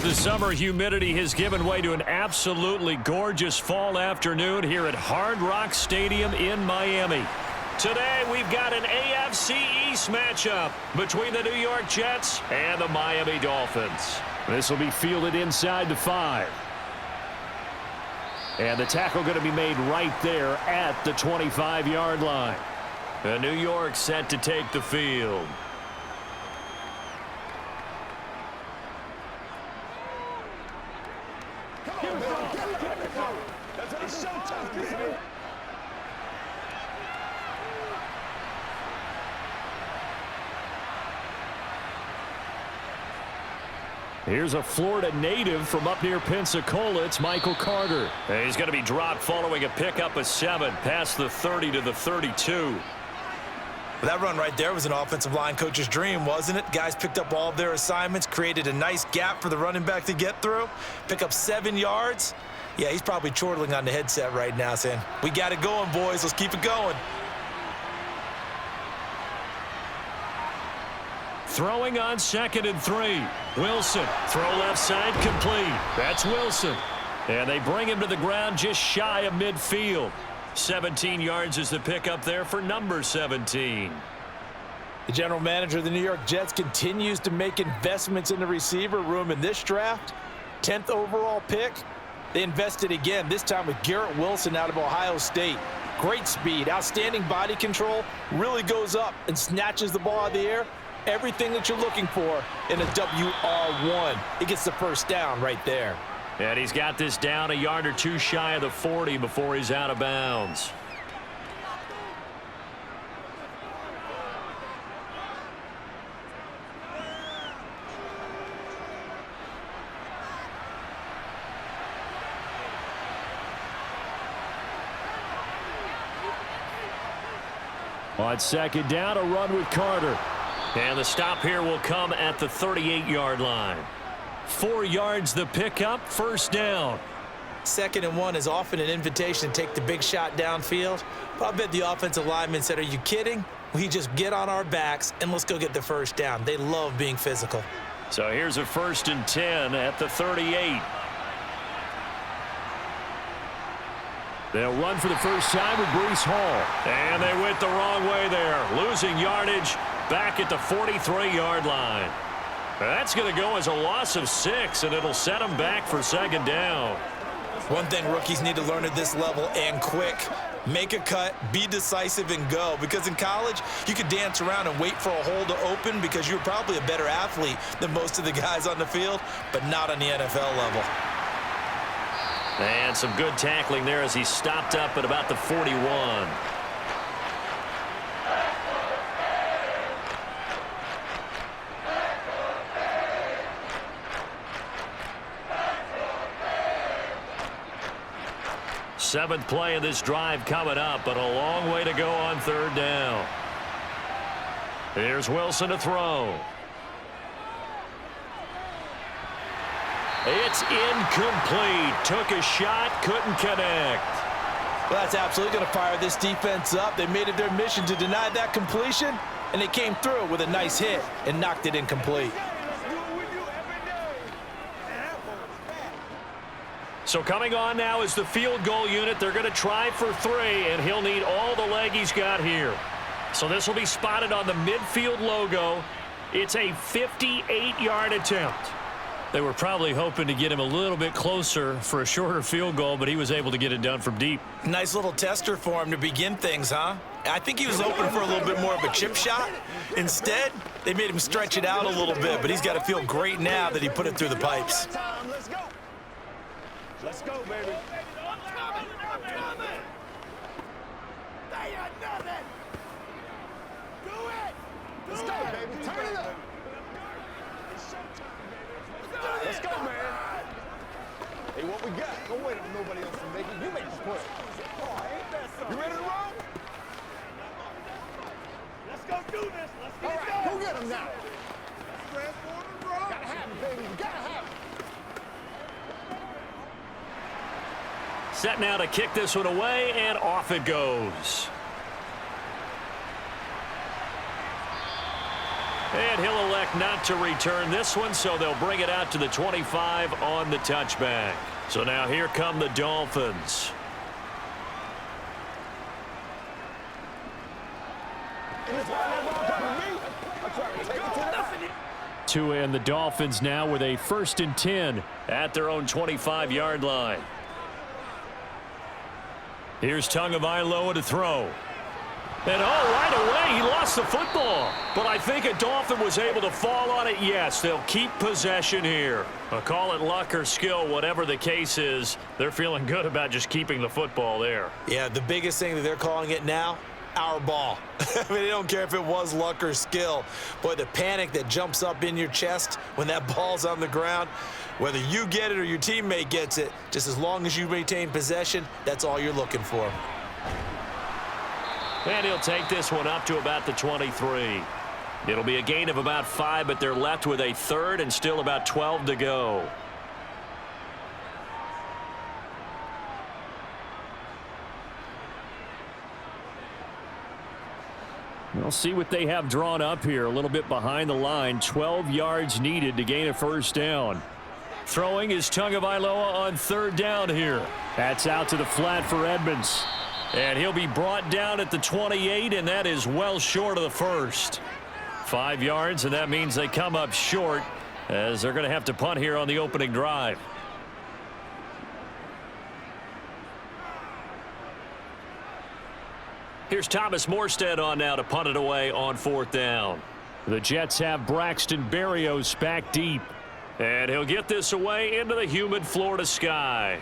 The summer humidity has given way to an absolutely gorgeous fall afternoon here at Hard Rock Stadium in Miami. Today, we've got an AFC East matchup between the New York Jets and the Miami Dolphins. This will be fielded inside the 5. And the tackle going to be made right there at the 25-yard line. And New York set to take the field. Here's a Florida native from up near Pensacola. It's Michael Carter. And he's going to be dropped following a pickup of 7 past the 30 to the 32. That run right there was an offensive line coach's dream, wasn't it? Guys picked up all of their assignments, created a nice gap for the running back to get through, pick up 7 yards. Yeah, he's probably chortling on the headset right now saying, we got it going, boys. Let's keep it going. Throwing on 2nd and 3. Wilson, throw left side, complete. That's Wilson. And they bring him to the ground just shy of midfield. 17 yards is the pickup there for number 17. The general manager of the New York Jets continues to make investments in the receiver room in this draft. 10th overall pick. They invested again, this time with Garrett Wilson out of Ohio State. Great speed, outstanding body control, really goes up and snatches the ball out of the air. Everything that you're looking for in a WR1. He gets the first down right there. And he's got this down a yard or 2 shy of the 40 before he's out of bounds. On 2nd down, a run with Carter. And the stop here will come at the 38-yard line. 4 yards the pickup, first down. 2nd and 1 is often an invitation to take the big shot downfield. But I bet the offensive lineman said, are you kidding? We just get on our backs and let's go get the first down. They love being physical. So here's a 1st and 10 at the 38. They'll run for the first time with Breece Hall. And they went the wrong way there, losing yardage back at the 43-yard line. That's going to go as a loss of 6, and it'll set them back for 2nd down. One thing rookies need to learn at this level, and quick, make a cut, be decisive, and go. Because in college, you could dance around and wait for a hole to open because you're probably a better athlete than most of the guys on the field, but not on the NFL level. And some good tackling there as he stopped up at about the 41. Seventh play of this drive coming up, but a long way to go on 3rd down. Here's Wilson to throw. It's incomplete. Took a shot, couldn't connect. Well, that's absolutely going to fire this defense up. They made it their mission to deny that completion, and they came through with a nice hit and knocked it incomplete. So coming on now is the field goal unit. They're going to try for 3, and he'll need all the leg he's got here. So this will be spotted on the midfield logo. It's a 58-yard attempt. They were probably hoping to get him a little bit closer for a shorter field goal, but he was able to get it done from deep. Nice little tester for him to begin things, huh? I think he was hoping for a little bit more of a chip shot. Instead, they made him stretch it out a little bit, but he's got to feel great now that he put it through the pipes. Let's go, baby. I'm coming. They are nothing. Do it. Let's go, baby. Turn it up. Let's go, man. Hey, what we got? Don't wait for nobody else to make it. You make the play. You ready to roll? Let's go do this. Let's get it done. Go get him now. Transform and roll. Gotta have it, baby. You gotta have it. Set now to kick this one away, and off it goes. And he'll elect elect not to return this one, so they'll bring it out to the 25 on the touchback. So now here come the Dolphins. Tua and the Dolphins now with a 1st and 10 at their own 25-yard line. Here's Tagovailoa to throw. And right away, he lost the football. But I think a Dolphin was able to fall on it. Yes, they'll keep possession here. Call it luck or skill, whatever the case is. They're feeling good about just keeping the football there. Yeah, the biggest thing that they're calling it now, our ball. I mean, they don't care if it was luck or skill. Boy, the panic that jumps up in your chest when that ball's on the ground, whether you get it or your teammate gets it, just as long as you maintain possession, that's all you're looking for. And he'll take this one up to about the 23. It'll be a gain of about 5, but they're left with a 3rd and still about 12 to go. We'll see what they have drawn up here. A little bit behind the line. 12 yards needed to gain a 1st down. Throwing is Tagovailoa on 3rd down here. That's out to the flat for Edmonds. And he'll be brought down at the 28, and that is well short of the 1st. 5 yards, and that means they come up short as they're going to have to punt here on the opening drive. Here's Thomas Morstead on now to punt it away on 4th down. The Jets have Braxton Berrios back deep. And he'll get this away into the humid Florida sky.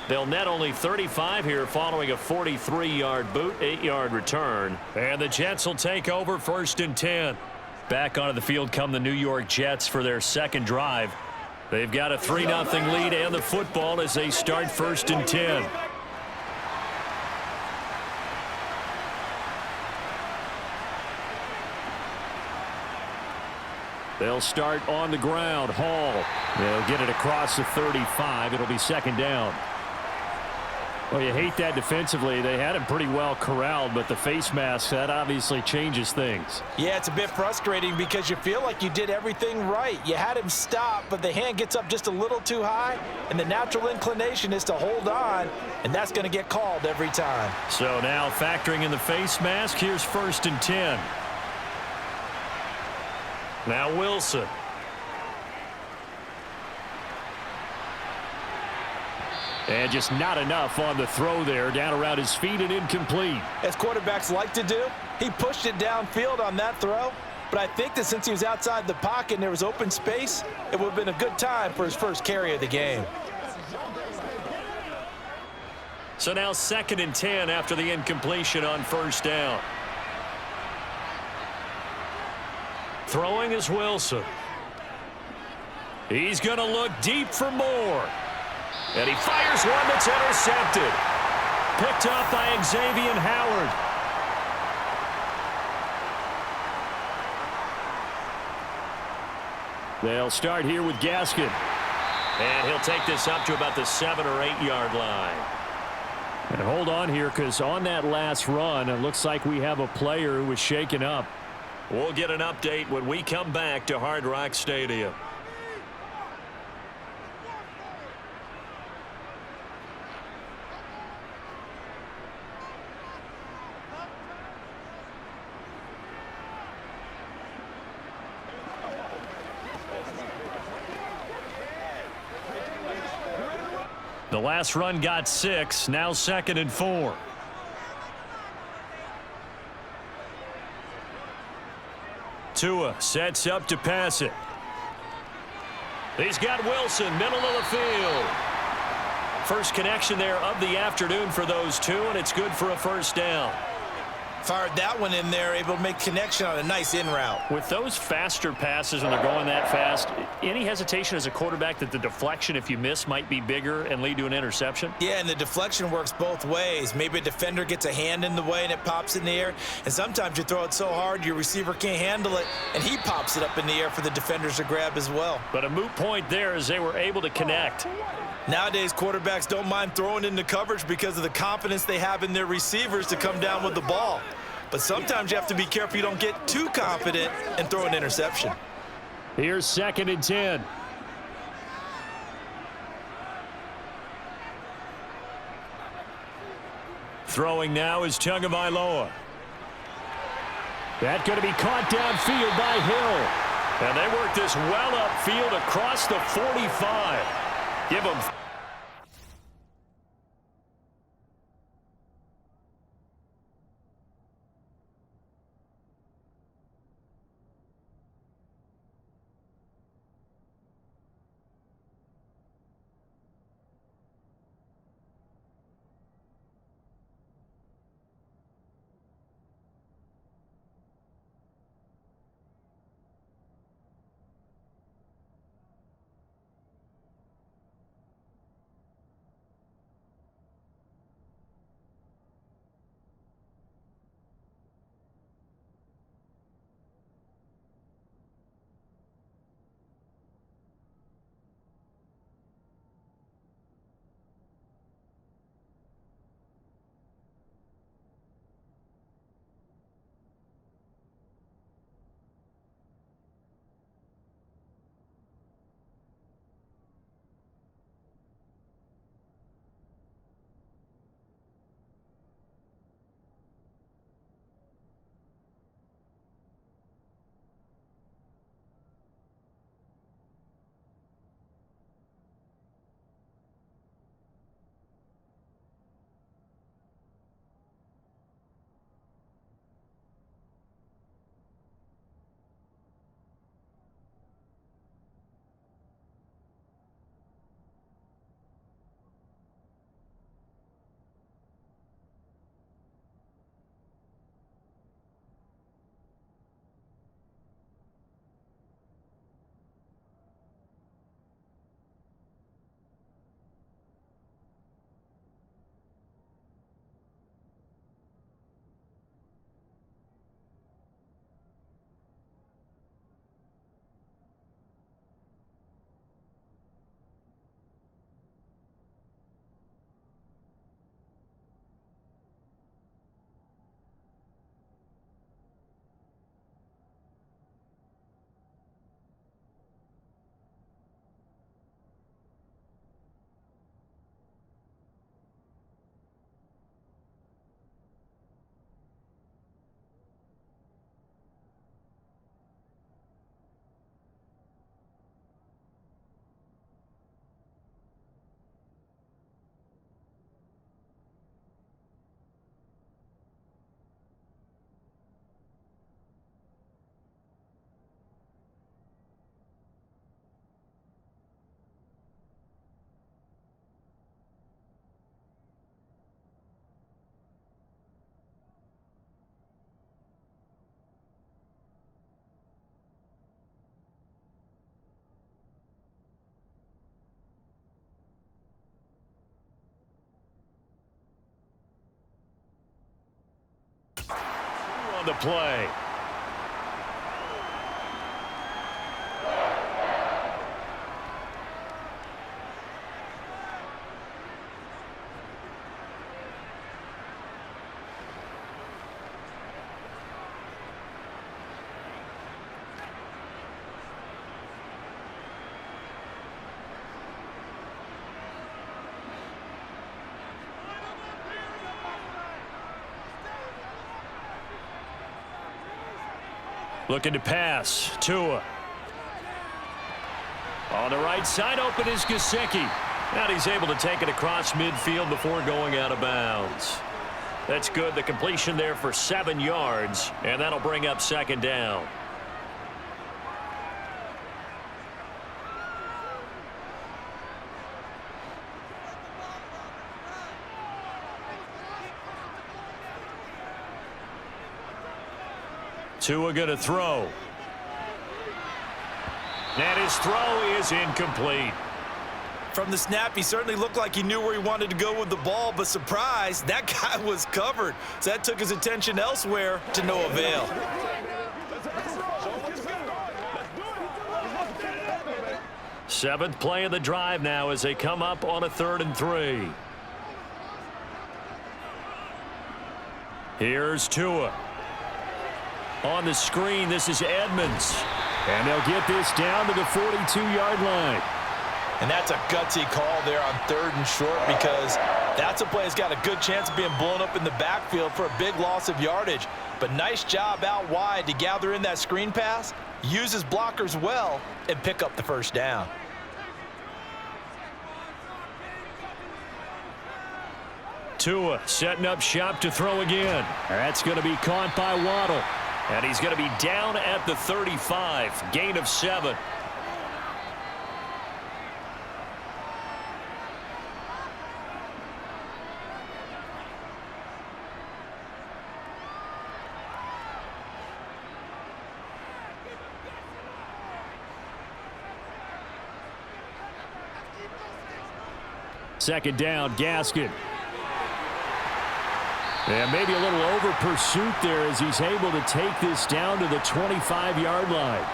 They'll net only 35 here following a 43-yard boot, 8-yard return. And the Jets will take over 1st and 10. Back onto the field come the New York Jets for their 2nd drive. They've got a 3-0 lead and the football as they start 1st and 10. They'll start on the ground. Hall. They'll get it across the 35. It'll be 2nd down. Well, you hate that defensively. They had him pretty well corralled, but the face mask, that obviously changes things. Yeah, it's a bit frustrating because you feel like you did everything right. You had him stop, but the hand gets up just a little too high, and the natural inclination is to hold on, and that's going to get called every time. So now factoring in the face mask, here's 1st and 10. Now Wilson. And just not enough on the throw there, down around his feet and incomplete. As quarterbacks like to do, he pushed it downfield on that throw. But I think that since he was outside the pocket and there was open space, it would have been a good time for his 1st carry of the game. So now 2nd and 10 after the incompletion on 1st down. Throwing is Wilson. He's going to look deep for more. And he fires one that's intercepted. Picked up by Xavier Howard. They'll start here with Gaskin. And he'll take this up to about the 7 or 8 yard line. And hold on here, because on that last run, it looks like we have a player who was shaken up. We'll get an update when we come back to Hard Rock Stadium. The last run got 6, now 2nd and 4. Tua sets up to pass it. He's got Wilson, middle of the field. First connection there of the afternoon for those two, and it's good for a 1st down. Fired that one in there, able to make connection on a nice in route. With those faster passes when they're going that fast, any hesitation as a quarterback that the deflection, if you miss, might be bigger and lead to an interception? Yeah, and the deflection works both ways. Maybe a defender gets a hand in the way and it pops in the air, and sometimes you throw it so hard your receiver can't handle it, and he pops it up in the air for the defenders to grab as well. But a moot point there as they were able to connect. Nowadays, quarterbacks don't mind throwing into coverage because of the confidence they have in their receivers to come down with the ball. but sometimes you have to be careful you don't get too confident and throw an interception. Here's 2nd and 10. Throwing now is Tagovailoa. That's going to be caught downfield by Hill. And they work this well upfield across the 45. Give them. On the play. Looking to pass. Tua. On the right side, open is Gesicki. And he's able to take it across midfield before going out of bounds. That's good. The completion there for 7 yards. And that'll bring up 2nd down. Tua going to throw. And his throw is incomplete. From the snap, he certainly looked like he knew where he wanted to go with the ball, but surprise, that guy was covered. So that took his attention elsewhere to no avail. Seventh play of the drive now as they come up on a 3rd and 3. Here's Tua. On the screen, this is Edmonds. And they'll get this down to the 42-yard line. And that's a gutsy call there on 3rd and short, because that's a play that's got a good chance of being blown up in the backfield for a big loss of yardage. But nice job out wide to gather in that screen pass, use his blockers well, and pick up the first down. Tua setting up shop to throw again. That's going to be caught by Waddle. And he's going to be down at the 35. Gain of 7. Second down, Gaskin. And maybe a little over pursuit there as he's able to take this down to the 25-yard line.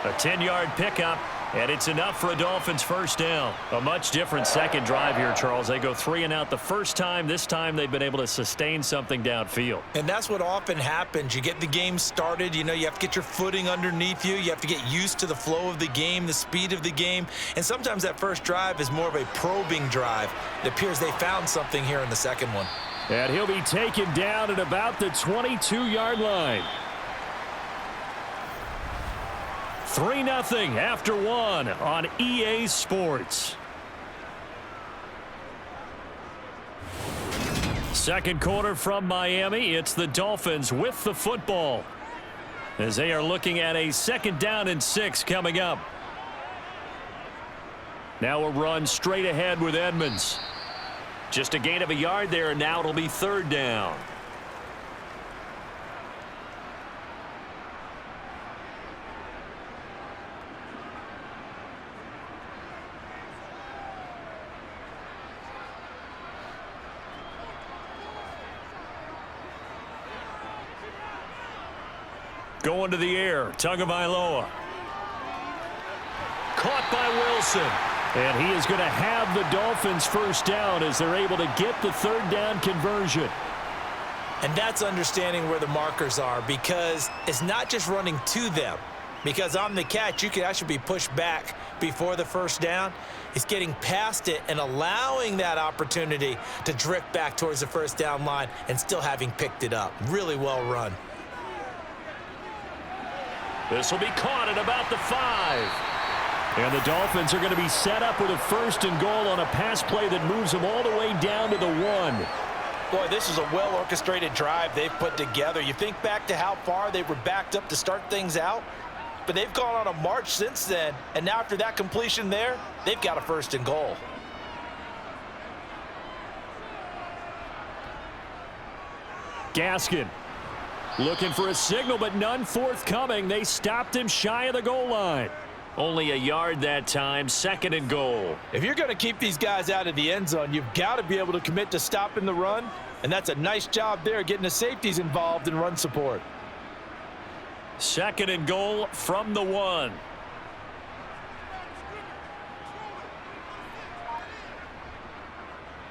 A 10-yard pickup, and it's enough for a Dolphins first down. A much different second drive here, Charles. They go 3 and out the first time. This time they've been able to sustain something downfield. And that's what often happens. You get the game started. You know, you have to get your footing underneath you. You have to get used to the flow of the game, the speed of the game. And sometimes that first drive is more of a probing drive. It appears they found something here in the second one. And he'll be taken down at about the 22-yard line. 3-0 after 1 on EA Sports. Second quarter from Miami. It's the Dolphins with the football, as they are looking at a 2nd down and 6 coming up. Now a run straight ahead with Edmonds. Just a gain of a yard there, and now it'll be 3rd down. Going to the air, Tagovailoa. Caught by Wilson. And he is going to have the Dolphins first down as they're able to get the 3rd down conversion. And that's understanding where the markers are, because it's not just running to them. Because on the catch, you can actually be pushed back before the first down. It's getting past it and allowing that opportunity to drift back towards the first down line and still having picked it up. Really well run. This will be caught at about the 5. And the Dolphins are going to be set up with a 1st and goal on a pass play that moves them all the way down to the 1. Boy, this is a well-orchestrated drive they've put together. You think back to how far they were backed up to start things out, but they've gone on a march since then, and now after that completion there, they've got a 1st and goal. Gaskin looking for a signal, but none forthcoming. They stopped him shy of the goal line. Only a yard that time, 2nd and goal. If you're going to keep these guys out of the end zone, you've got to be able to commit to stopping the run, and that's a nice job there, getting the safeties involved in run support. 2nd and goal from the 1.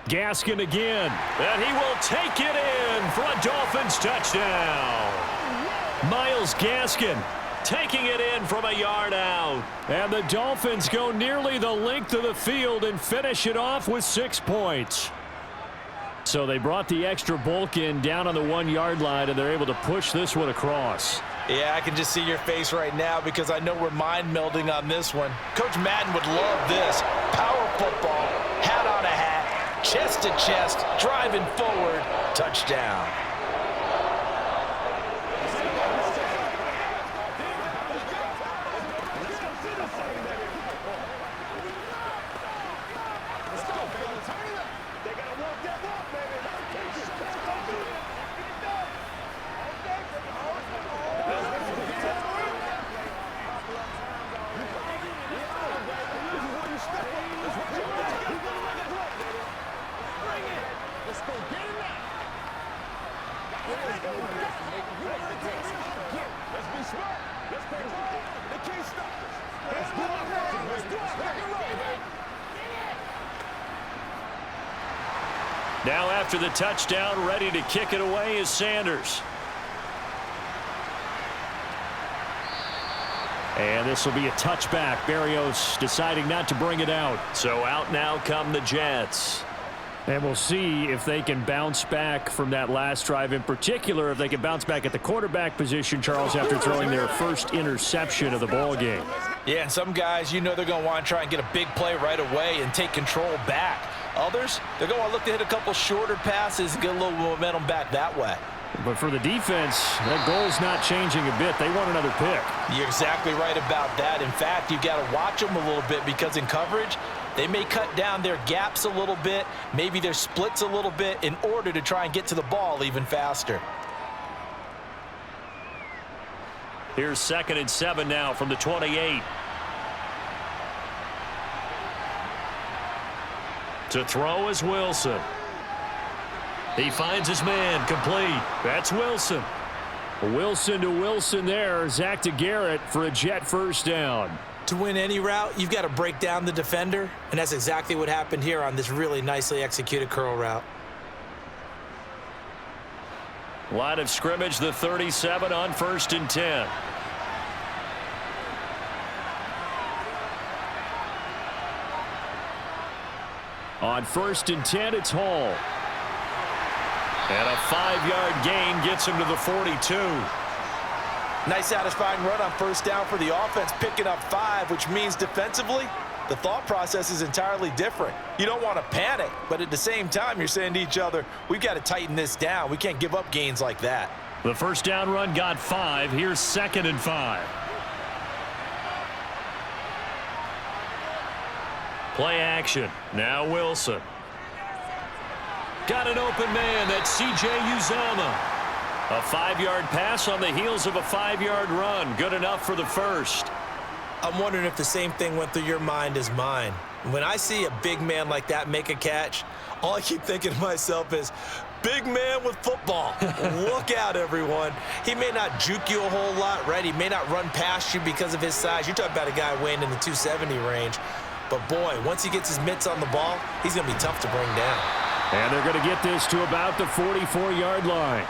Gaskin again, and he will take it in for a Dolphins touchdown. Myles Gaskin taking it in from a yard out. And the Dolphins go nearly the length of the field and finish it off with 6 points. So they brought the extra bulk in down on the 1-yard line, and they're able to push this one across. Yeah, I can just see your face right now because I know we're mind melding on this one. Coach Madden would love this. Power football, hat on a hat, chest to chest, driving forward, touchdown. Now after the touchdown, ready to kick it away is Sanders. And this will be a touchback. Berrios deciding not to bring it out. So out now come the Jets. And we'll see if they can bounce back from that last drive, in particular if they can bounce back at the quarterback position, Charles, after throwing their first interception of the ball game. Yeah, and some guys, you know they're going to want to try and get a big play right away and take control back. Others, they're going to look to hit a couple shorter passes and get a little momentum back that way. But for the defense, that goal's not changing a bit. They want another pick. You're exactly right about that. In fact, you've got to watch them a little bit because in coverage, they may cut down their gaps a little bit, maybe their splits a little bit in order to try and get to the ball even faster. Here's 2nd and 7 now from the 28. To throw is Wilson. He finds his man, complete. That's Wilson. Wilson to Wilson there. Zach to Garrett for a Jet first down. To win any route, you've got to break down the defender, and that's exactly what happened here on this really nicely executed curl route. Line of scrimmage, the 37 on 1st and 10. On 1st and 10, it's Hall. And a 5-yard gain gets him to the 42. Nice satisfying run on first down for the offense, picking up 5, which means defensively, the thought process is entirely different. You don't want to panic, but at the same time, you're saying to each other, we've got to tighten this down. We can't give up gains like that. The first down run got 5. Here's 2nd and 5. Play action. Now Wilson. Got an open man. That's C.J. Uzomah. A 5-yard pass on the heels of a 5-yard run. Good enough for the first. I'm wondering if the same thing went through your mind as mine. When I see a big man like that make a catch, all I keep thinking to myself is, big man with football. Look out, everyone. He may not juke you a whole lot, right? He may not run past you because of his size. You're talking about a guy weighing in the 270 range. But, boy, once he gets his mitts on the ball, he's going to be tough to bring down. And they're going to get this to about the 44-yard line.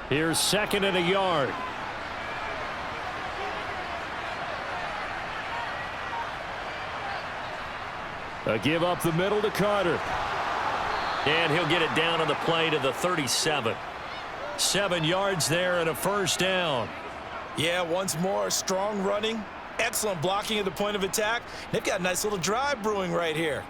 Here's 2nd and a yard. A give up the middle to Carter. And he'll get it down on the play to the 37. 7 yards there and a first down. Yeah, once more, strong running, excellent blocking at the point of attack. They've got a nice little drive brewing right here.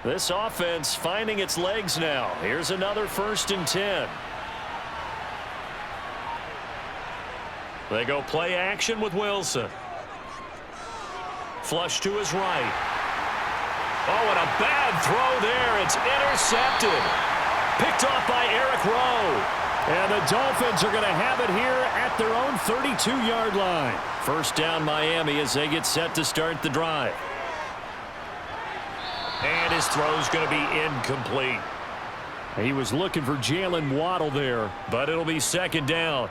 This offense finding its legs now. Here's another 1st and 10. They go play action with Wilson. Flush to his right. Oh, and a bad throw there. It's intercepted. Picked off by Eric Rowe. And the Dolphins are going to have it here at their own 32-yard line. First down Miami as they get set to start the drive. And his throw's going to be incomplete. He was looking for Jalen Waddle there, but it'll be 2nd down.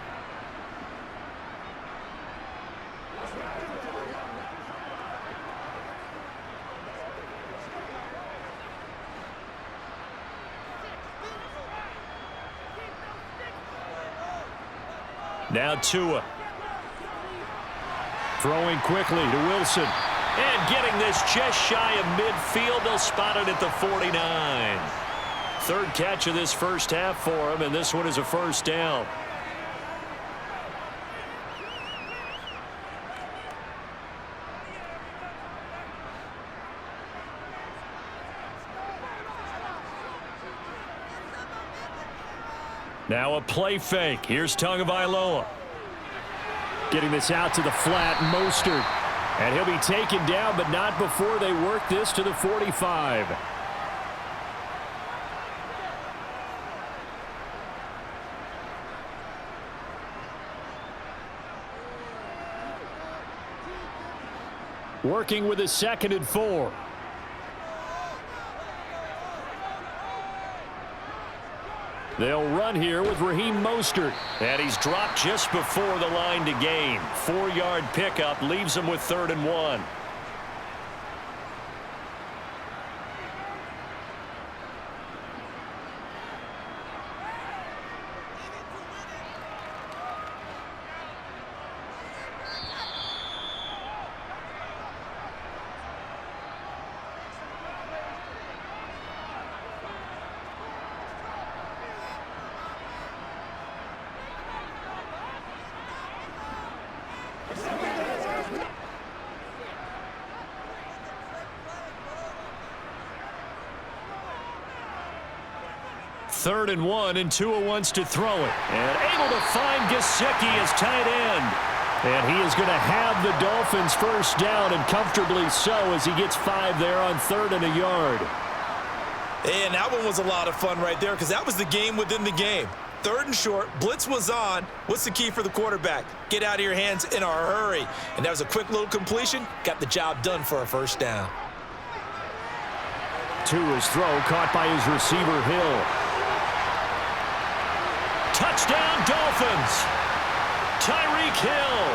Now Tua. Throwing quickly to Wilson. And getting this just shy of midfield. They'll spot it at the 49. 3rd catch of this first half for him, and this one is a first down. Now a play fake. Here's Tagovailoa. Getting this out to the flat, Mostert. And he'll be taken down, but not before they work this to the 45. Working with a 2nd and 4. They'll run here with Raheem Mostert. And he's dropped just before the line to gain. 4-yard pickup leaves him with 3rd and 1. Third and 1, and Tua wants to throw it. And able to find Gesicki as tight end. And he is going to have the Dolphins first down, and comfortably so, as he gets 5 there on 3rd and a yard. And that one was a lot of fun right there because that was the game within the game. 3rd and short, blitz was on. What's the key for the quarterback? Get out of your hands in a hurry. And that was a quick little completion. Got the job done for a first down. Tua's throw caught by his receiver, Hill. Touchdown, Dolphins. Tyreek Hill,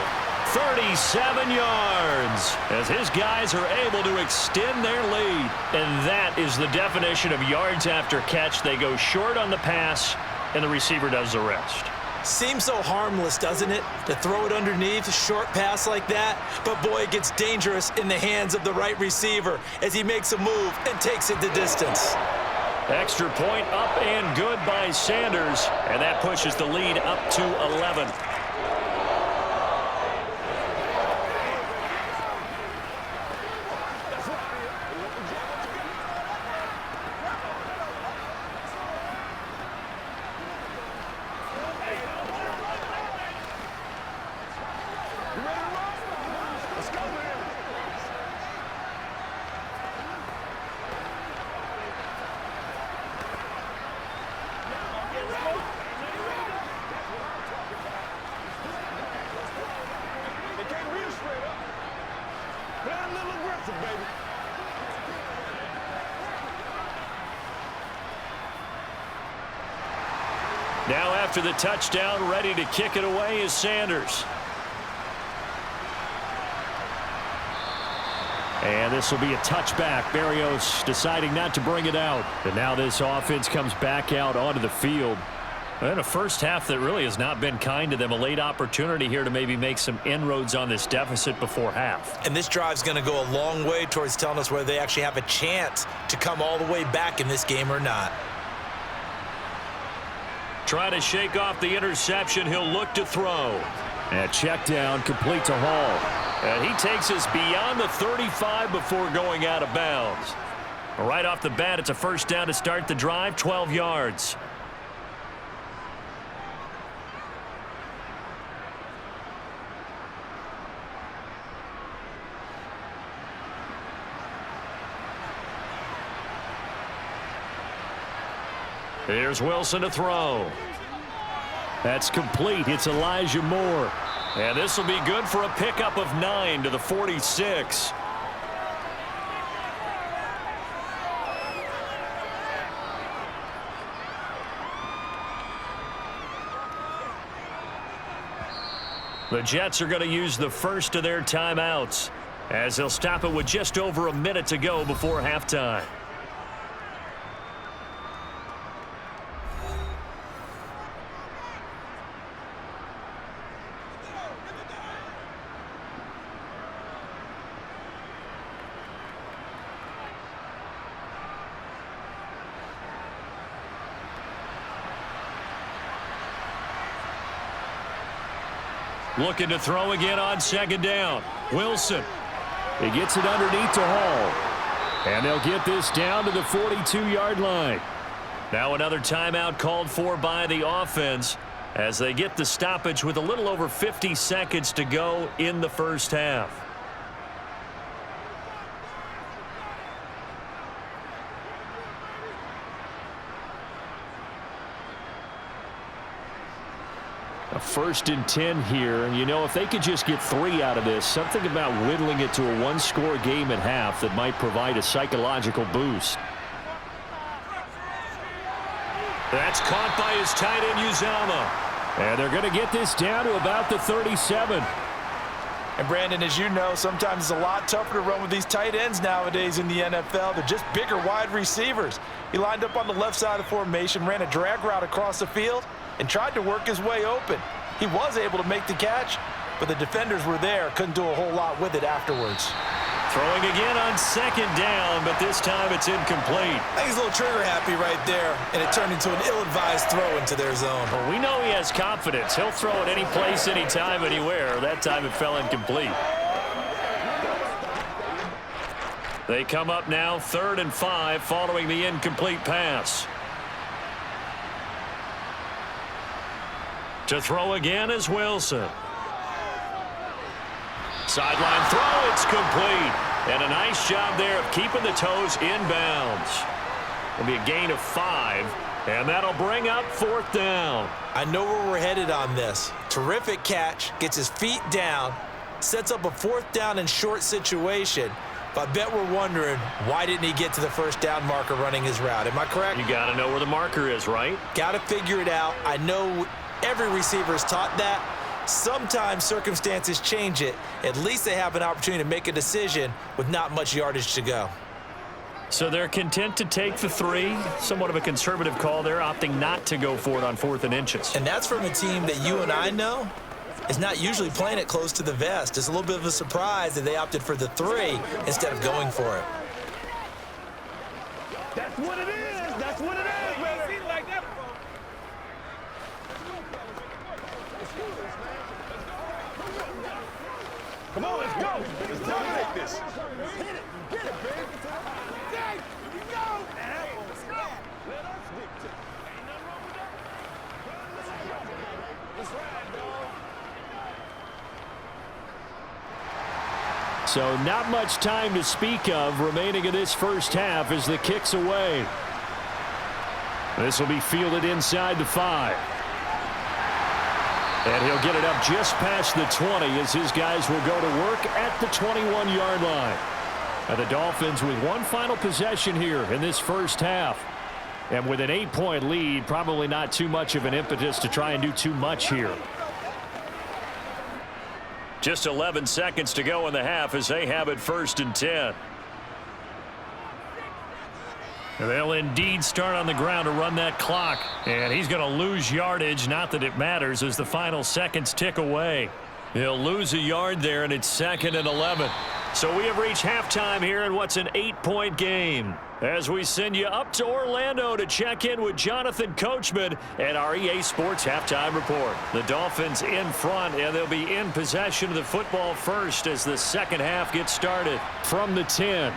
37 yards, as his guys are able to extend their lead. And that is the definition of yards after catch. They go short on the pass, and the receiver does the rest. Seems so harmless, doesn't it, to throw it underneath a short pass like that? But, boy, it gets dangerous in the hands of the right receiver as he makes a move and takes it the distance. Extra point up and good by Sanders, and that pushes the lead up to 11. Now after the touchdown, ready to kick it away is Sanders. And this will be a touchback. Barrios deciding not to bring it out. And now this offense comes back out onto the field. And a first half that really has not been kind to them. A late opportunity here to maybe make some inroads on this deficit before half. And this drive's going to go a long way towards telling us whether they actually have a chance to come all the way back in this game or not. Trying to shake off the interception. He'll look to throw. And check down, complete to Hall. And he takes us beyond the 35 before going out of bounds. Right off the bat, it's a first down to start the drive, 12 yards. Here's Wilson to throw. That's complete. It's Elijah Moore. And this will be good for a pickup of 9 to the 46. The Jets are going to use the first of their timeouts, as they'll stop it with just over a minute to go before halftime. Looking to throw again on second down. Wilson. He gets it underneath to Hall. And they'll get this down to the 42-yard line. Now another timeout called for by the offense as they get the stoppage with a little over 50 seconds to go in the first half. A 1st and 10 here, and you know, if they could just get 3 out of this, something about whittling it to a one-score game at half that might provide a psychological boost. That's caught by his tight end, Uzama. And they're going to get this down to about the 37. And Brandon, as you know, sometimes it's a lot tougher to run with these tight ends nowadays in the NFL. They're just bigger wide receivers. He lined up on the left side of the formation, ran a drag route across the field, and tried to work his way open. He was able to make the catch, but the defenders were there, couldn't do a whole lot with it afterwards. Throwing again on second down, but this time it's incomplete. I think he's a little trigger happy right there, and it turned into an ill-advised throw into their zone. Well, we know he has confidence. He'll throw it any place, anytime, anywhere. That time it fell incomplete. They come up now 3rd and 5 following the incomplete pass. To throw again is Wilson. Sideline throw, it's complete. And a nice job there of keeping the toes inbounds. It'll be a gain of 5, and that'll bring up 4th down. I know where we're headed on this. Terrific catch, gets his feet down, sets up a 4th down and short situation. But I bet we're wondering, why didn't he get to the first down marker running his route? Am I correct? You got to know where the marker is, right? Got to figure it out. I know every receiver is taught that. Sometimes circumstances change it. At least they have an opportunity to make a decision with not much yardage to go. So they're content to take the 3. Somewhat of a conservative call there, opting not to go for it on 4th and inches. And that's from a team that you and I know is not usually playing it close to the vest. It's a little bit of a surprise that they opted for the 3 instead of going for it. That's what it is. That's what it is, man. Like that. Come on, let's go. Let's dominate this. Hit it. Get it, big. Here we go. Let's go. Let us dictate. Ain't nothing wrong with that. Let's ride, dog. So not much time to speak of remaining in this first half as the kick's away. This will be fielded inside the 5. And he'll get it up just past the 20 as his guys will go to work at the 21-yard line. And the Dolphins with one final possession here in this first half. And with an 8-point lead, probably not too much of an impetus to try and do too much here. Just 11 seconds to go in the half as they have it 1st and 10. They'll indeed start on the ground to run that clock. And he's going to lose yardage. Not that it matters as the final seconds tick away. He'll lose a yard there, and it's 2nd and 11. So we have reached halftime here in what's an 8-point game. As we send you up to Orlando to check in with Jonathan Coachman and our EA Sports Halftime Report. The Dolphins in front, and they'll be in possession of the football first as the second half gets started from the 10.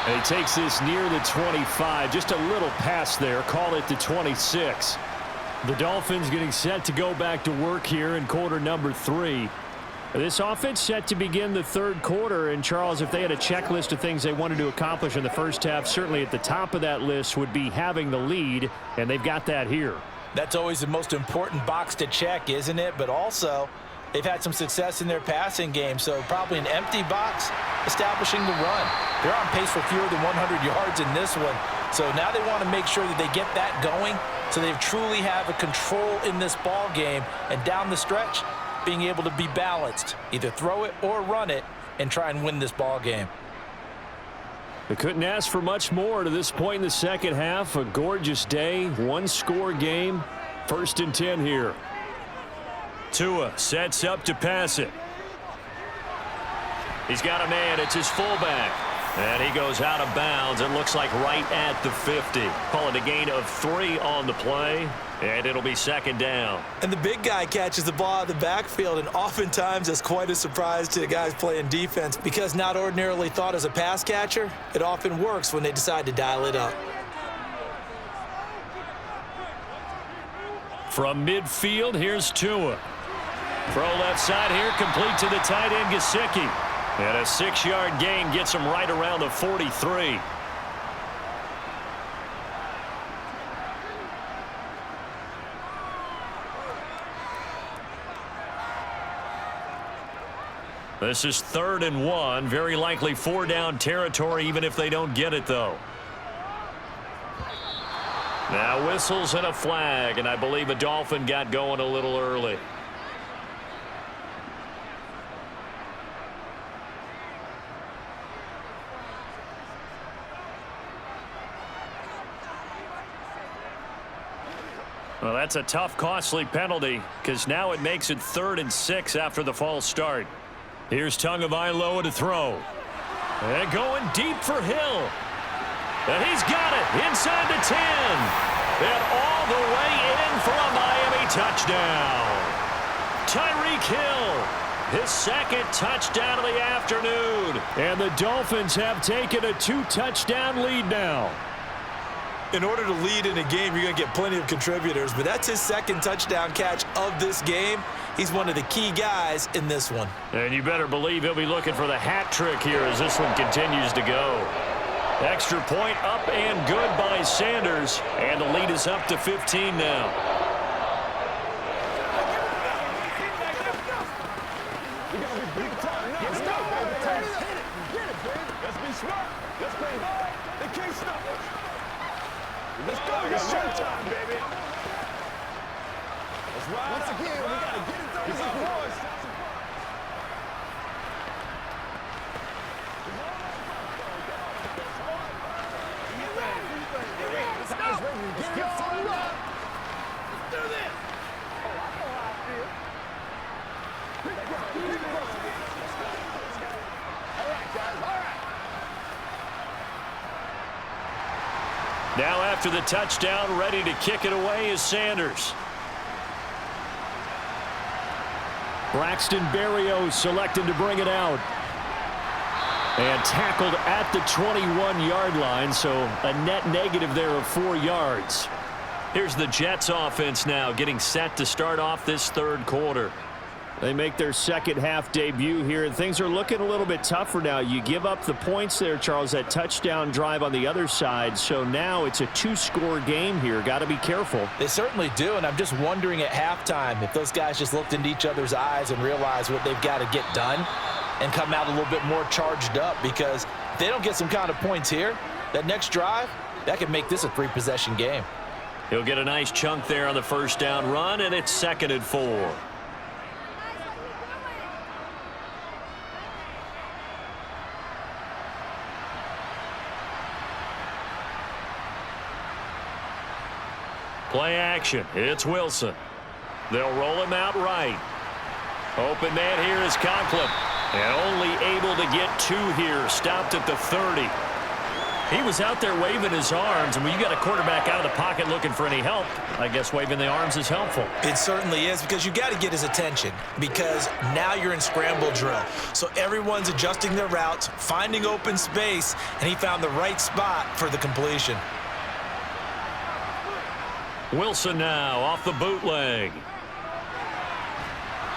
And he takes this near the 25. Just a little pass there. Call it the 26. The Dolphins getting set to go back to work here in quarter number 3. This offense set to begin the 3rd quarter. And, Charles, if they had a checklist of things they wanted to accomplish in the first half, certainly at the top of that list would be having the lead, and they've got that here. That's always the most important box to check, isn't it? But also, they've had some success in their passing game, so probably an empty box establishing the run. They're on pace for fewer than 100 yards in this one. So now they want to make sure that they get that going so they truly have a control in this ball game. And down the stretch, being able to be balanced, either throw it or run it, and try and win this ball game. They couldn't ask for much more to this point in the second half. A gorgeous day, one-score game, 1st and 10 here. Tua sets up to pass it. He's got a man. It's his fullback. And he goes out of bounds. It looks like right at the 50. Call it a gain of 3 on the play. And it'll be 2nd down. And the big guy catches the ball out of the backfield, and oftentimes that's quite a surprise to the guys playing defense because not ordinarily thought as a pass catcher, it often works when they decide to dial it up. From midfield, here's Tua. Throw left side here, complete to the tight end, Gesicki. And a 6-yard gain gets him right around the 43. This is 3rd and 1. Very likely 4-down territory, even if they don't get it, though. Now whistles and a flag, and I believe a Dolphin got going a little early. Well, that's a tough, costly penalty because now it makes it 3rd and 6 after the false start. Here's Tagovailoa to throw. And going deep for Hill. And he's got it inside the 10. And all the way in for a Miami touchdown. Tyreek Hill, his 2nd touchdown of the afternoon. And the Dolphins have taken a 2-touchdown lead now. In order to lead in a game, you're going to get plenty of contributors, but that's his 2nd touchdown catch of this game. He's one of the key guys in this one. And you better believe he'll be looking for the hat trick here as this one continues to go. Extra point up and good by Sanders, and the lead is up to 15 now. Let's be smart. Let's play hard. They can't stop us. Let's go. It's showtime, baby. Let's ride. Once again, we got to get it done. It's our boys. Let's get some love. Let's do this. Oh, I know how I feel. All right, guys. All right. Now after the touchdown, ready to kick it away is Sanders. Braxton Berrios selected to bring it out. And tackled at the 21-yard line, so a net negative there of 4 yards. Here's the Jets offense now getting set to start off this 3rd quarter. They make their 2nd half debut here, and things are looking a little bit tougher now. You give up the points there, Charles, that touchdown drive on the other side, so now it's a 2-score game here. Got to be careful. They certainly do, and I'm just wondering at halftime if those guys just looked into each other's eyes and realized what they've got to get done and come out a little bit more charged up, because if they don't get some kind of points here, that next drive, that could make this a 3-possession game. He'll get a nice chunk there on the 1st down run, and it's 2nd and 4. Play action. It's Wilson. They'll roll him out right. Open man here is Conklin. And only able to get 2 here. Stopped at the 30. He was out there waving his arms, and when you got a quarterback out of the pocket looking for any help, I guess waving the arms is helpful. It certainly is, because you got to get his attention, because now you're in scramble drill. So everyone's adjusting their routes, finding open space, and he found the right spot for the completion. Wilson now off the bootleg.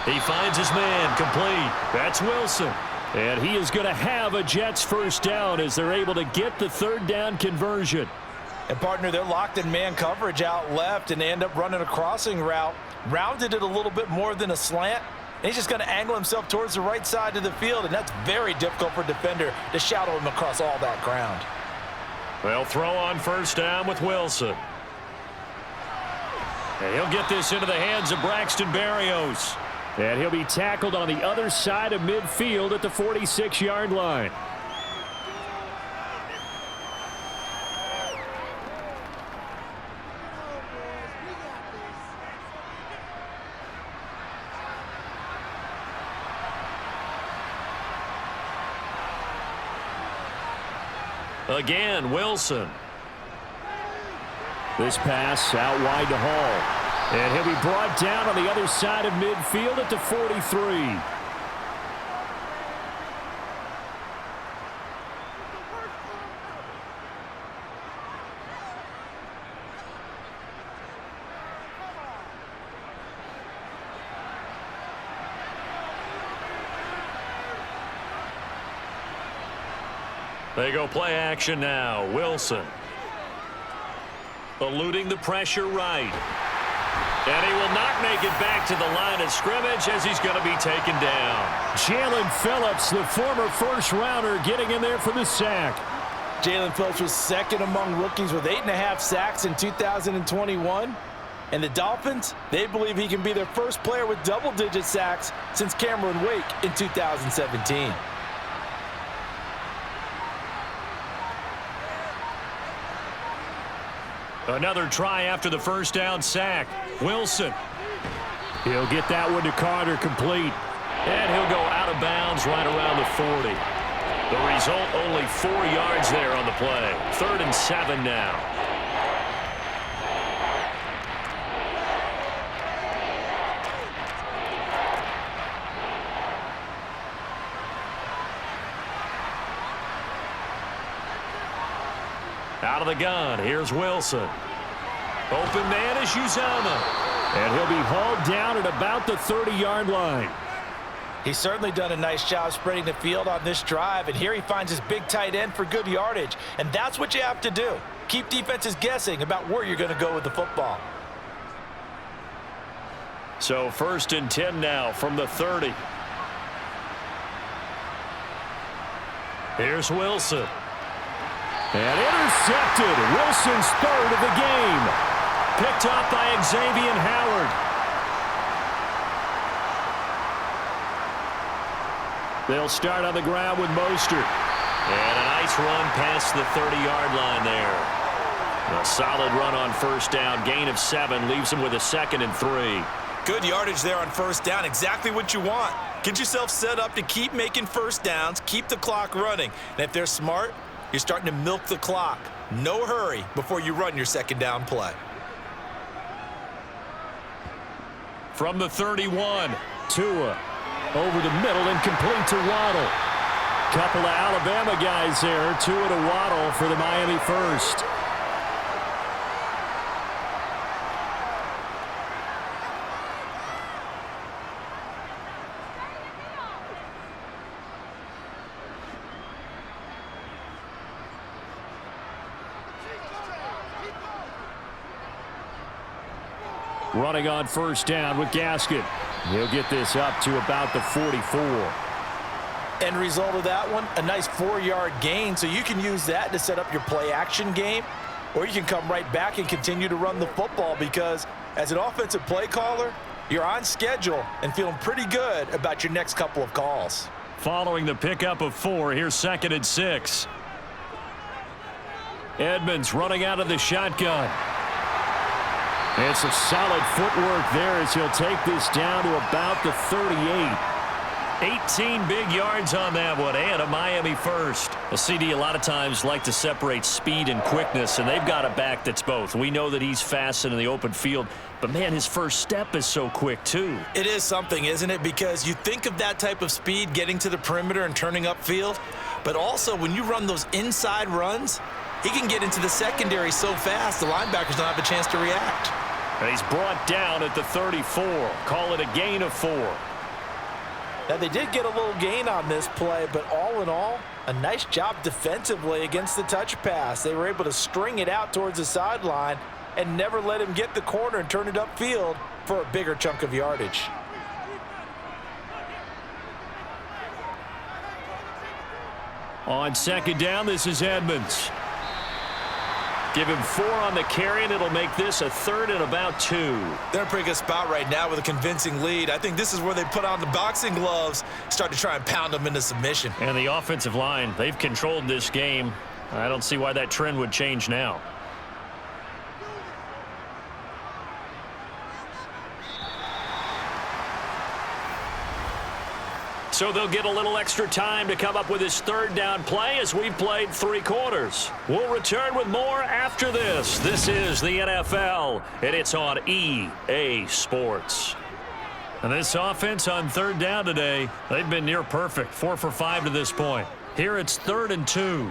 He finds his man complete. That's Wilson. And he is going to have a Jets 1st down as they're able to get the 3rd down conversion. And, partner, they're locked in man coverage out left, and they end up running a crossing route. Rounded it a little bit more than a slant. And he's just going to angle himself towards the right side of the field, and that's very difficult for a defender to shadow him across all that ground. They'll throw on 1st down with Wilson. And he'll get this into the hands of Braxton Berrios. And he'll be tackled on the other side of midfield at the 46-yard line. Again, Wilson. This pass out wide to Hall. And he'll be brought down on the other side of midfield at the 43. They go play action now. Wilson. Eluding the pressure right. And he will not make it back to the line of scrimmage as he's going to be taken down. Jalen Phillips, the former 1st rounder, getting in there for the sack. Jalen Phillips was second among rookies with 8.5 sacks in 2021. And the Dolphins, they believe he can be their first player with double-digit sacks since Cameron Wake in 2017. Another try after the first down sack. Wilson. He'll get that one to Carter complete. And he'll go out of bounds right around the 40. The result, only 4 yards there on the play. 3rd and 7 now. Out of the gun, here's Wilson. Open man is Uzomah. And he'll be hauled down at about the 30-yard line. He's certainly done a nice job spreading the field on this drive, and here he finds his big tight end for good yardage. And that's what you have to do. Keep defenses guessing about where you're going to go with the football. So 1st and 10 now from the 30. Here's Wilson. And intercepted. Wilson's 3rd of the game. Picked up by Xavier Howard. They'll start on the ground with Mostert. And a nice run past the 30-yard line there. A solid run on 1st down. Gain of 7 leaves him with a 2nd and 3. Good yardage there on 1st down. Exactly what you want. Get yourself set up to keep making 1st downs. Keep the clock running. And if they're smart, you're starting to milk the clock. No hurry before you run your 2nd down play. From the 31, Tua. Over the middle and complete to Waddle. Couple of Alabama guys there. Tua to Waddle for the Miami first. Running on 1st down with Gaskin. He'll get this up to about the 44. End result of that one, a nice 4-yard gain, so you can use that to set up your play-action game, or you can come right back and continue to run the football because as an offensive play caller, you're on schedule and feeling pretty good about your next couple of calls. Following the pickup of 4, here's 2nd and 6. Edmonds running out of the shotgun. It's a solid footwork there as he'll take this down to about the 38. 18 big yards on that one, and a Miami first. A CD a lot of times like to separate speed and quickness, and they've got a back that's both. We know that he's fast in the open field, but man, his first step is so quick too. It is something, isn't it? Because you think of that type of speed getting to the perimeter and turning upfield, but also when you run those inside runs, he can get into the secondary so fast the linebackers don't have a chance to react. And he's brought down at the 34. Call it a gain of 4. Now, they did get a little gain on this play, but all in all, a nice job defensively against the touch pass. They were able to string it out towards the sideline and never let him get the corner and turn it upfield for a bigger chunk of yardage. On 2nd down, this is Edmonds. Give him 4 on the carry, and it'll make this a 3rd and about 2. They're in a pretty good spot right now with a convincing lead. I think this is where they put on the boxing gloves, start to try and pound them into submission. And the offensive line, they've controlled this game. I don't see why that trend would change now. So they'll get a little extra time to come up with his 3rd down play as we've played 3 quarters. We'll return with more after this. This is the NFL, and it's on EA Sports. And this offense on 3rd down today, they've been near perfect, 4 for 5 to this point. Here it's 3rd and 2.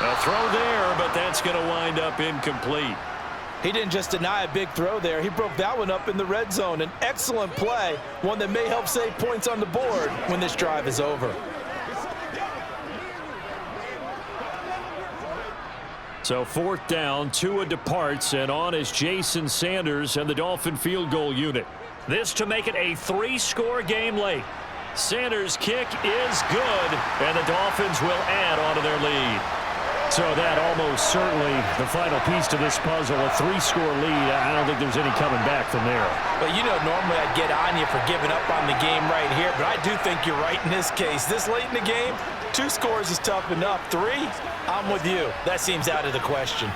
A throw there, but that's going to wind up incomplete. He didn't just deny a big throw there. He broke that one up in the red zone. An excellent play, one that may help save points on the board when this drive is over. So 4th down, Tua departs, and on is Jason Sanders and the Dolphin field goal unit. This to make it a 3-score game late. Sanders' kick is good, and the Dolphins will add onto their lead. So that almost certainly the final piece to this puzzle, a 3-score lead. I don't think there's any coming back from there. Well, you know, normally I'd get on you for giving up on the game right here, but I do think you're right in this case. This late in the game, 2 scores is tough enough. 3, I'm with you. That seems out of the question.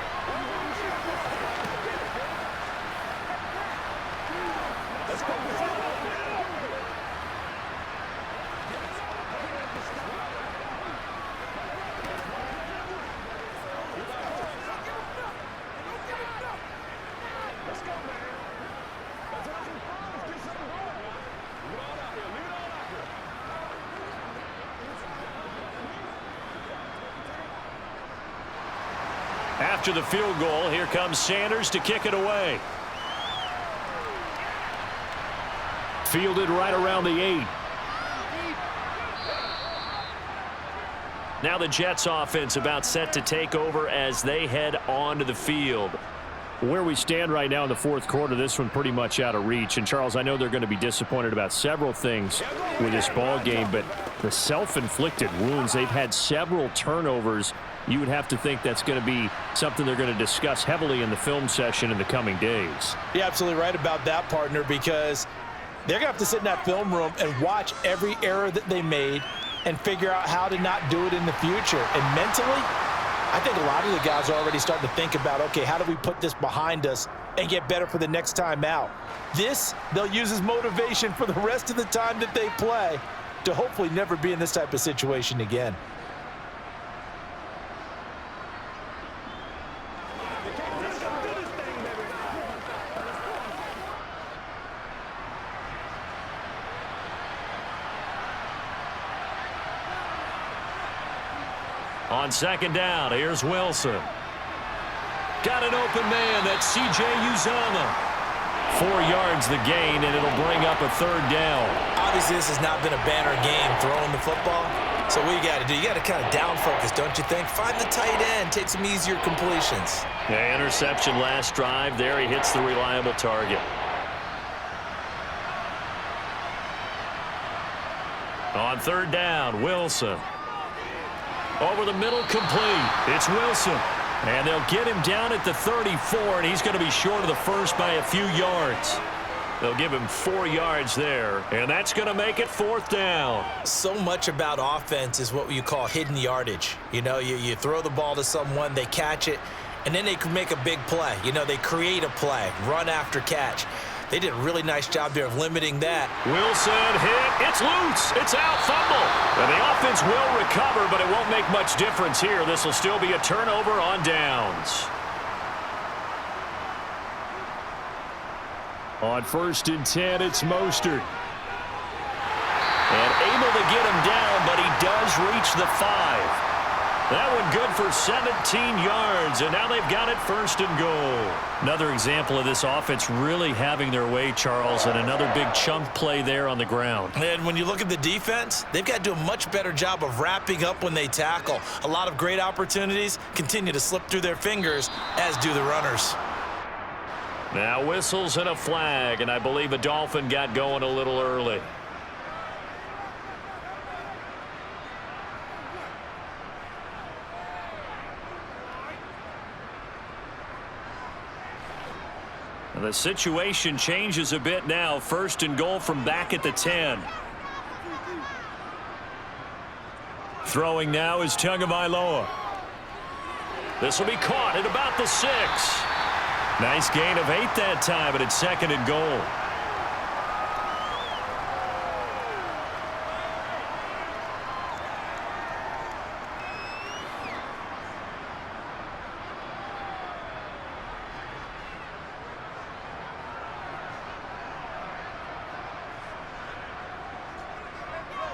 After the field goal, here comes Sanders to kick it away. Fielded right around the 8. Now the Jets offense about set to take over as they head onto the field. Where we stand right now in the 4th quarter, this one pretty much out of reach. And, Charles, I know they're going to be disappointed about several things with this ball game, but the self-inflicted wounds, they've had several turnovers. You would have to think that's going to be something they're going to discuss heavily in the film session in the coming days. You're absolutely right about that, partner, because they're going to have to sit in that film room and watch every error that they made and figure out how to not do it in the future. And mentally, I think a lot of the guys are already starting to think about, okay, how do we put this behind us and get better for the next time out? This, they'll use as motivation for the rest of the time that they play to hopefully never be in this type of situation again. On 2nd down, here's Wilson. Got an open man. That's C.J. Uzomah. 4 yards the gain, and it'll bring up a 3rd down. Obviously, this has not been a banner game throwing the football. So what you got to do, you got to kind of down focus, don't you think? Find the tight end, take some easier completions. Yeah, interception last drive. There he hits the reliable target. On 3rd down, Wilson. Over the middle, complete. It's Wilson. And they'll get him down at the 34, and he's going to be short of the first by a few yards. They'll give him 4 yards there, and that's going to make it 4th down. So much about offense is what you call hidden yardage. You know, you throw the ball to someone, they catch it, and then they can make a big play. You know, they create a play, run after catch. They did a really nice job there of limiting that. Wilson hit. It's loose. It's out. Fumble. And the offense will recover, but it won't make much difference here. This will still be a turnover on downs. On 1st and 10, it's Mostert. And able to get him down, but he does reach the 5. That one good for 17 yards, and now they've got it 1st and goal. Another example of this offense really having their way, Charles, and another big chunk play there on the ground. And when you look at the defense, they've got to do a much better job of wrapping up when they tackle. A lot of great opportunities continue to slip through their fingers, as do the runners. Now whistles and a flag, and I believe a Dolphin got going a little early. The situation changes a bit now. 1st and goal from back at the 10. Throwing now is Tagovailoa. This will be caught at about the 6. Nice gain of 8 that time, but it's 2nd and goal.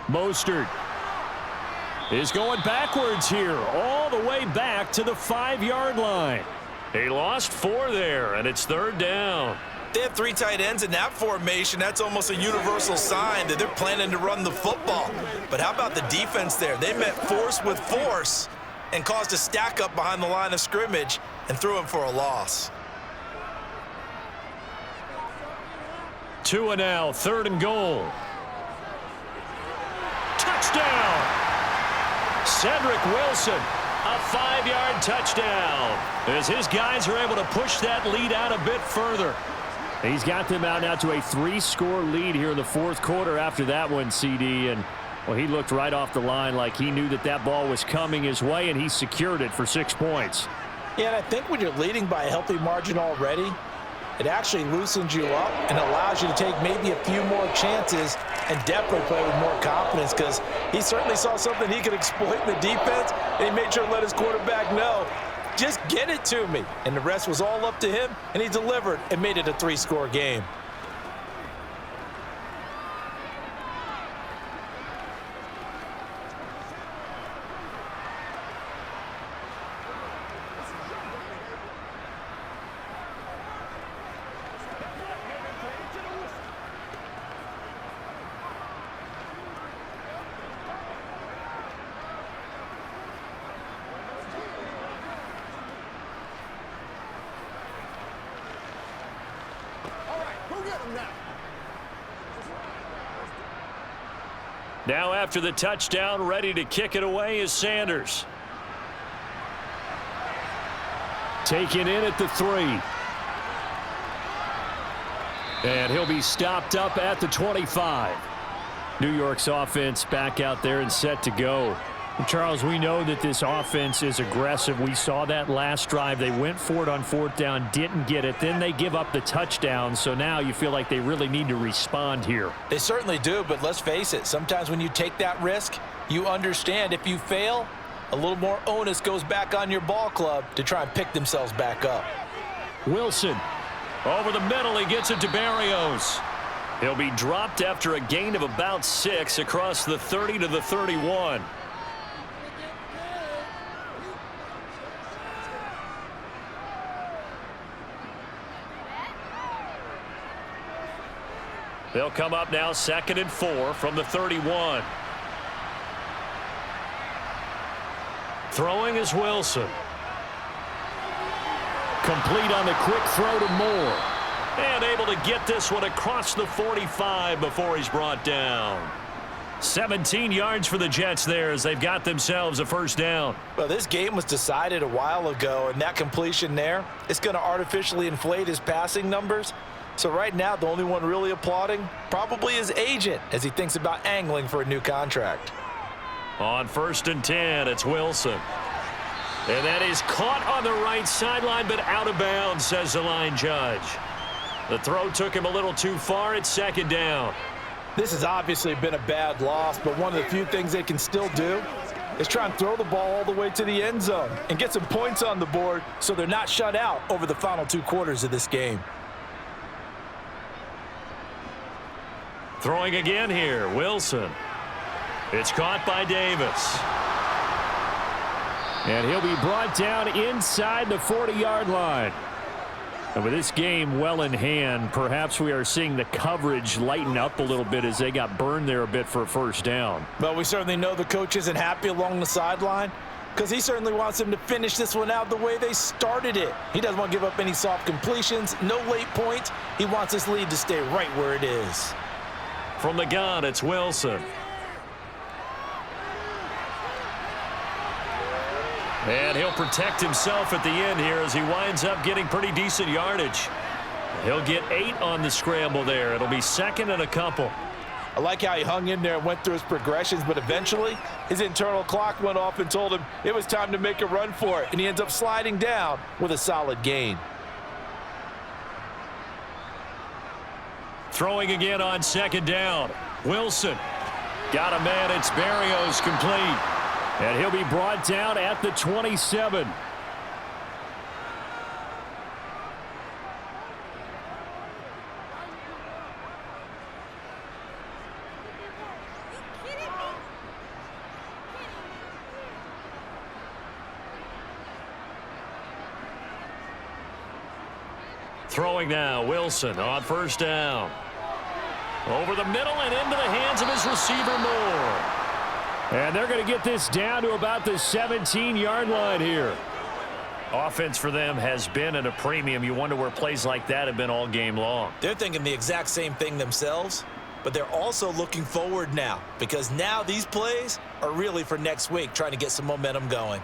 Mostert is going backwards here, all the way back to the 5-yard line. He lost 4 there, and it's 3rd down. They have 3 tight ends in that formation. That's almost a universal sign that they're planning to run the football. But how about the defense there? They met force with force and caused a stack up behind the line of scrimmage and threw him for a loss. 2 and now, 3rd and goal. Cedric Wilson, a 5-yard touchdown, as his guys are able to push that lead out a bit further. He's got them out now to a 3-score lead here in the fourth quarter after that one, CD. And, well, he looked right off the line like he knew that that ball was coming his way, and he secured it for 6 points. Yeah, and I think when you're leading by a healthy margin already, it actually loosens you up and allows you to take maybe a few more chances and definitely play with more confidence, because he certainly saw something he could exploit in the defense, and he made sure to let his quarterback know, just get it to me. And the rest was all up to him, and he delivered and made it a 3-score game. Now after the touchdown, ready to kick it away is Sanders. Taken in at the 3. And he'll be stopped up at the 25. New York's offense back out there and set to go. Charles, we know that this offense is aggressive. We saw that last drive. They went for it on 4th down, didn't get it. Then they give up the touchdown. So now you feel like they really need to respond here. They certainly do, but let's face it. Sometimes when you take that risk, you understand if you fail, a little more onus goes back on your ball club to try and pick themselves back up. Wilson, over the middle, he gets it to Barrios. He'll be dropped after a gain of about 6 across the 30 to the 31. They'll come up now 2nd and 4 from the 31. Throwing is Wilson. Complete on the quick throw to Moore. And able to get this one across the 45 before he's brought down. 17 yards for the Jets there as they've got themselves a 1st down. Well, this game was decided a while ago, and that completion there is going to artificially inflate his passing numbers. So right now, the only one really applauding probably his agent as he thinks about angling for a new contract. On 1st and 10, it's Wilson. And that is caught on the right sideline, but out of bounds, says the line judge. The throw took him a little too far. It's 2nd down. This has obviously been a bad loss, but one of the few things they can still do is try and throw the ball all the way to the end zone and get some points on the board so they're not shut out over the final 2 quarters of this game. Throwing again here, Wilson. It's caught by Davis. And he'll be brought down inside the 40-yard line. And with this game well in hand, perhaps we are seeing the coverage lighten up a little bit as they got burned there a bit for a 1st down. But we certainly know the coach isn't happy along the sideline because he certainly wants them to finish this one out the way they started it. He doesn't want to give up any soft completions, no late points. He wants this lead to stay right where it is. From the gun, it's Wilson. And he'll protect himself at the end here as he winds up getting pretty decent yardage. He'll get 8 on the scramble there. It'll be 2nd and a couple. I like how he hung in there and went through his progressions, but eventually his internal clock went off and told him it was time to make a run for it, and he ends up sliding down with a solid gain. Throwing again on 2nd down. Wilson got a man. It's Barrios complete. And he'll be brought down at the 27. Throwing now, Wilson on 1st down. Over the middle and into the hands of his receiver, Moore. And they're going to get this down to about the 17-yard line here. Offense for them has been at a premium. You wonder where plays like that have been all game long. They're thinking the exact same thing themselves. but they're also looking forward now because now these plays are really for next week, trying to get some momentum going.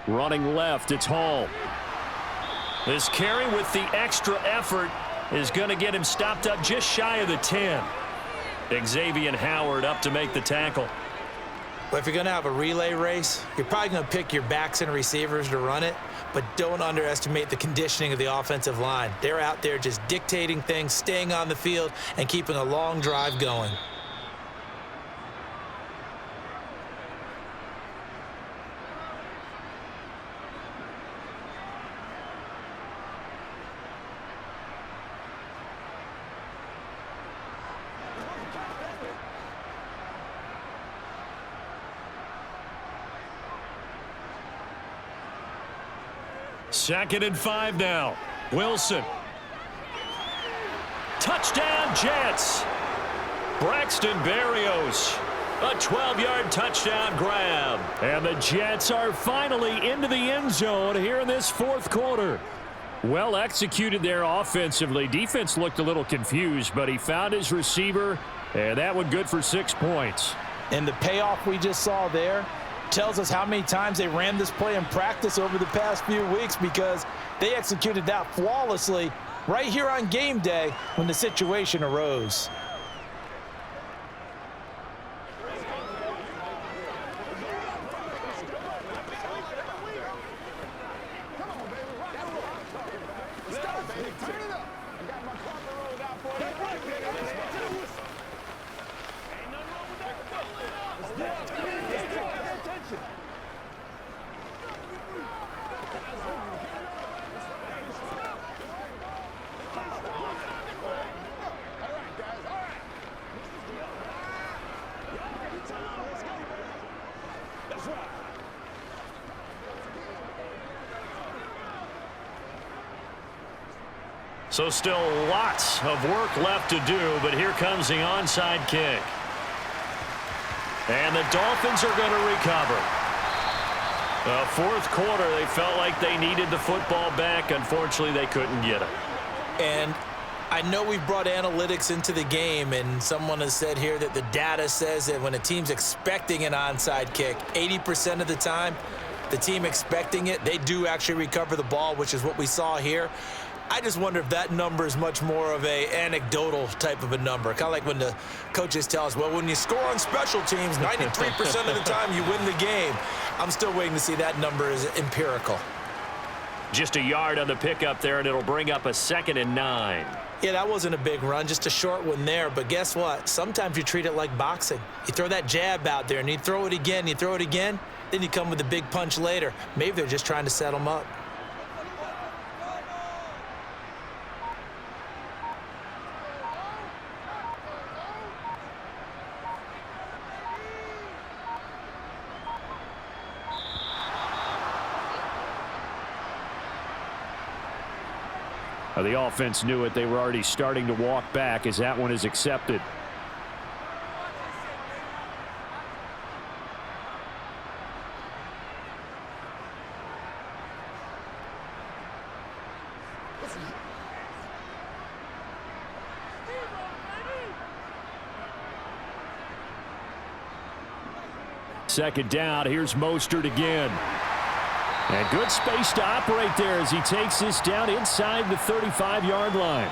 Running left, it's Hall. This carry with the extra effort is going to get him stopped up just shy of the 10. Xavier Howard up to make the tackle. Well, if you're going to have a relay race, you're probably going to pick your backs and receivers to run it, but don't underestimate the conditioning of the offensive line. They're out there just dictating things, staying on the field, and keeping a long drive going. Second and 5 now. Wilson. Touchdown, Jets. Braxton Berrios. A 12-yard touchdown grab. And the Jets are finally into the end zone here in this fourth quarter. Well executed there offensively. Defense looked a little confused, but he found his receiver, and that one good for 6 points. And the payoff we just saw there tells us how many times they ran this play in practice over the past few weeks, because they executed that flawlessly right here on game day when the situation arose. So still lots of work left to do, but here comes the onside kick. And the Dolphins are going to recover. The fourth quarter, they felt like they needed the football back. Unfortunately, they couldn't get it. And I know we've brought analytics into the game, and someone has said here that the data says that when a team's expecting an onside kick, 80% of the time, the team expecting it, they do actually recover the ball, which is what we saw here. I just wonder if that number is much more of a anecdotal type of a number. Kind of like when the coaches tell us, well, when you score on special teams, 93% of the time you win the game. I'm still waiting to see that number is empirical. Just a yard on the pickup there, and it'll bring up a 2nd and 9. Yeah, that wasn't a big run, just a short one there. But guess what? Sometimes you treat it like boxing. You throw that jab out there, and you throw it again, then you come with a big punch later. Maybe they're just trying to set them up. The offense knew it. They were already starting to walk back as that one is accepted. Second down. Here's Mostert again. And good space to operate there as he takes this down inside the 35-yard line.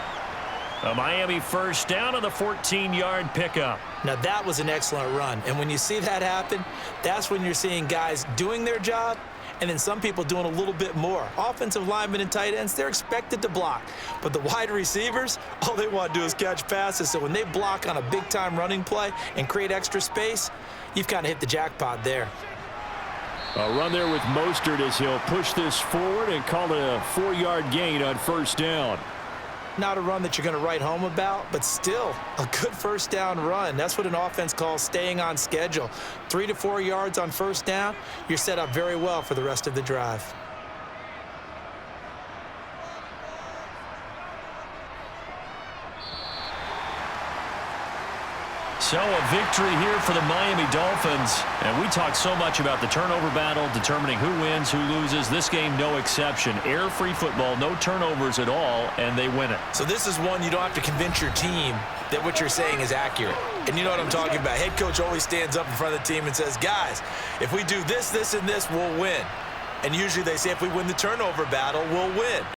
A Miami first down on the 14-yard pickup. Now that was an excellent run. And when you see that happen, that's when you're seeing guys doing their job and then some people doing a little bit more. Offensive linemen and tight ends, they're expected to block. But the wide receivers, all they want to do is catch passes. So when they block on a big-time running play and create extra space, you've kind of hit the jackpot there. A run there with Mostert as he'll push this forward and call it a 4-yard gain on first down. Not a run that you're going to write home about, but still a good first down run. That's what an offense calls staying on schedule. 3 to 4 yards on first down, you're set up very well for the rest of the drive. So a victory here for the Miami Dolphins. And we talked so much about the turnover battle, determining who wins, who loses. This game, no exception. Air-free football, no turnovers at all, and they win it. So this is one you don't have to convince your team that what you're saying is accurate. And you know what I'm talking about. Head coach always stands up in front of the team and says, guys, if we do this, this, and this, we'll win. And usually they say if we win the turnover battle, we'll win.